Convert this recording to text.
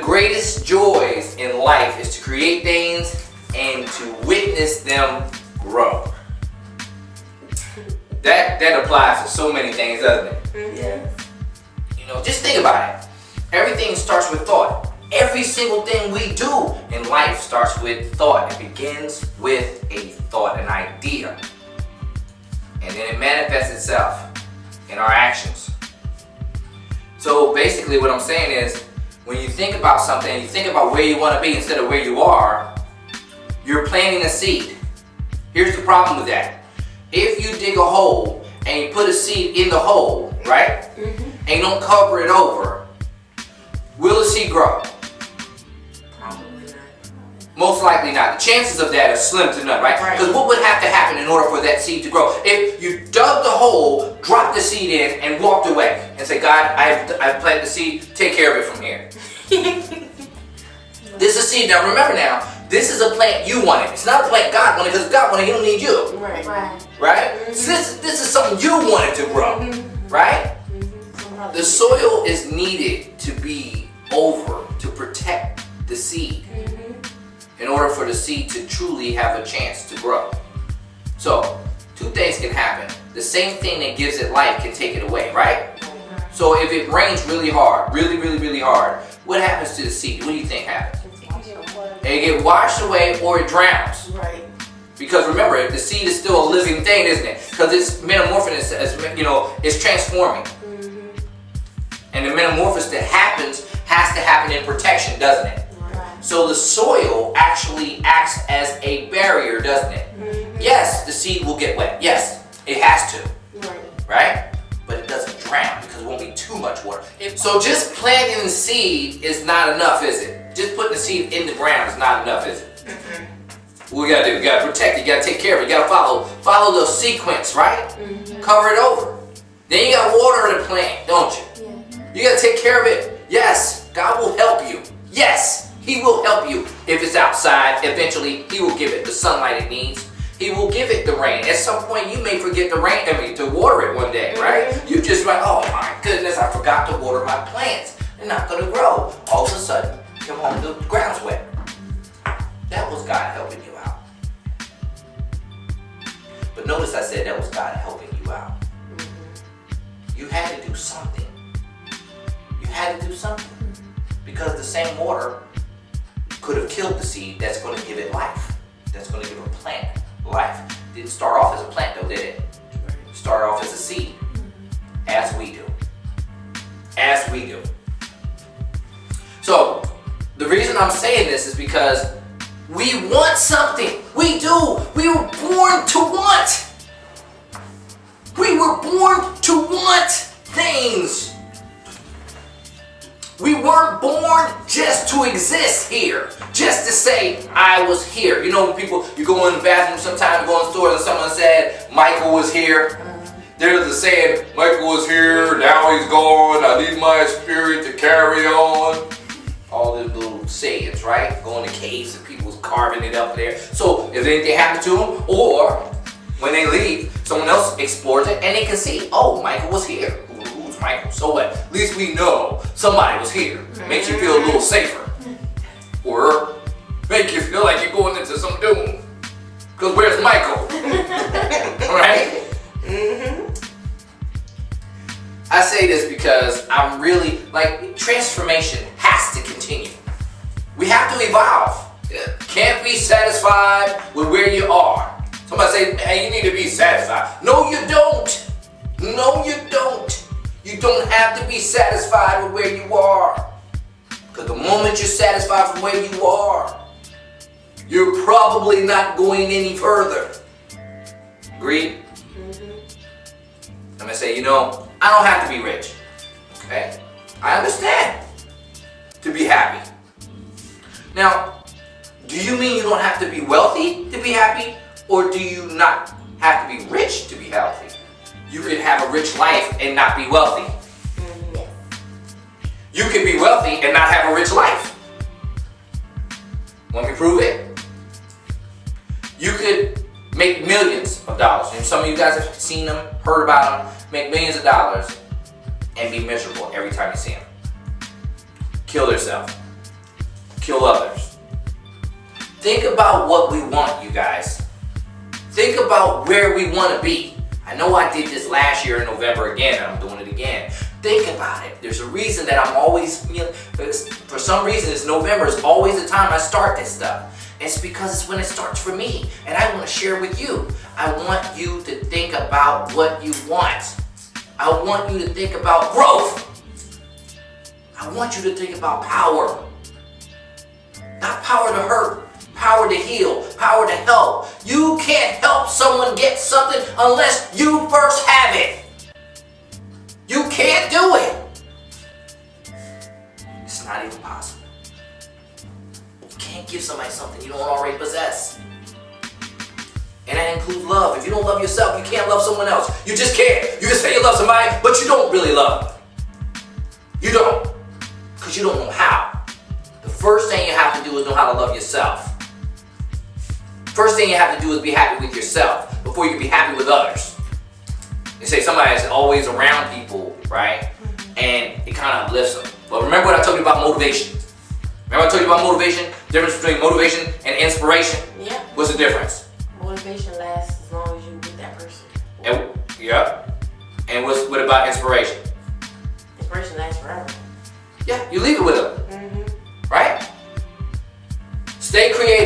greatest joys in life is to create things and to witness them grow. That applies to so many things, doesn't it? Yeah. You know, just think about it. Everything starts with thought. Every single thing we do in life starts with thought. It begins with a thought, an idea. And then it manifests itself in our actions. So basically what I'm saying is, when you think about something, you think about where you want to be instead of where you are, you're planting a seed. Here's the problem with that. If you dig a hole and you put a seed in the hole, right? And you don't cover it over, will the seed grow? Probably not. Most likely not. The chances of that are slim to none, right? Because what would have to happen in order for that seed to grow? If you dug the hole, dropped the seed in, and walked away and said, God, I've planted the seed, take care of it from here. This is a seed. Now remember now, this is a plant you wanted. It's not a plant God wanted, because God wanted, He don't need you. Right. Right? So this is something you wanted to grow. Right? The soil is needed to be over to protect the seed in order for the seed to truly have a chance to grow. So, two things can happen. The same thing that gives it life can take it away, right? So if it rains really hard, really hard, what happens to the seed? What do you think happens? It get washed away or it drowns. Right. Because remember, the seed is still a living thing, isn't it? Because it's metamorphosis, it's transforming. And the metamorphosis that happens has to happen in protection, doesn't it? Right. So the soil actually acts as a barrier, doesn't it? Yes, the seed will get wet. Yes, it has to. Right? But it doesn't drown because it won't be too much water. So just planting the seed is not enough, is it? Just putting the seed in the ground is not enough, is it? What we gotta do? We gotta protect it. You gotta take care of it. You gotta follow the sequence, right? Cover it over. Then you gotta water the plant, don't you? You gotta take care of it. Yes, God will help you. Yes, He will help you if it's outside. Eventually, He will give it the sunlight it needs. He will give it the rain. At some point, you may forget to water it one day, right? You just like, oh my goodness, I forgot to water my plants. They're not gonna grow. All of a sudden, come home, the ground's wet. That was God helping you out. But notice I said that was God helping you out. You had to do something. You had to do something. Because the same water could have killed the seed that's going to give it life. That's going to give a plant life. Didn't start off as a plant though, did it? It started off as a seed. As we do. As we do. So, the reason I'm saying this is because we want something. We do. We were born to want. We were born to want things. We weren't born just to exist here. Just to say, I was here. You know when people, you go in the bathroom sometimes, go in stores and someone said, Michael was here. There's the saying, Michael was here, now he's gone, I need my spirit to carry on. All the little sayings, right? Going to caves and people's carving it up there. So if anything happens to them, or when they leave, someone else explores it and they can see, oh, Michael was here. Who's Michael? So what? At least we know somebody was here. Makes you feel a little safer. Or make you feel like you're going into some doom. Because where's Michael? Right? I say this because I'm really, transformation has to continue. We have to evolve. Can't be satisfied with where you are. Somebody say, hey, you need to be satisfied. No, you don't. No, you don't. You don't have to be satisfied with where you are. Because the moment you're satisfied from where you are, you're probably not going any further. Agreed? I'm going to say, I don't have to be rich. Okay? I understand to be happy. Now, do you mean you don't have to be wealthy to be happy? Or do you not have to be rich to be healthy? You could have a rich life and not be wealthy. You could be wealthy and not have a rich life. Want me to prove it? You could make millions of dollars. And some of you guys have seen them, heard about them, make millions of dollars and be miserable every time you see them. Kill themselves. kill others. Think about what we want, you guys. Think about where we want to be. I know I did this last year in November again, and I'm doing it again. Think about it. There's a reason that I'm always, for some reason, it's November is always the time I start this stuff. It's because it's when it starts for me, and I want to share with you. I want you to think about what you want. I want you to think about growth. I want you to think about power. Not power to hurt, power to heal, power to help. You can't help someone get something unless you first have it. You can't do it. It's not even possible. You can't give somebody something you don't already possess. And that includes love. If you don't love yourself, you can't love someone else. You just can't. You can say you love somebody, but you don't really love them. You don't. Because you don't know how. The first thing you have to do is know how to love yourself. First thing you have to do is be happy with yourself before you can be happy with others. They say somebody is always around people, right? And it kind of uplifts them. But remember what I told you about motivation? Remember I told you about motivation? The difference between motivation and inspiration? Yeah. What's the difference? Motivation lasts as long as you're with that person. And, yeah. And what about inspiration? Inspiration lasts forever. Yeah, you leave it with them. Mm-hmm. Right? Stay creative.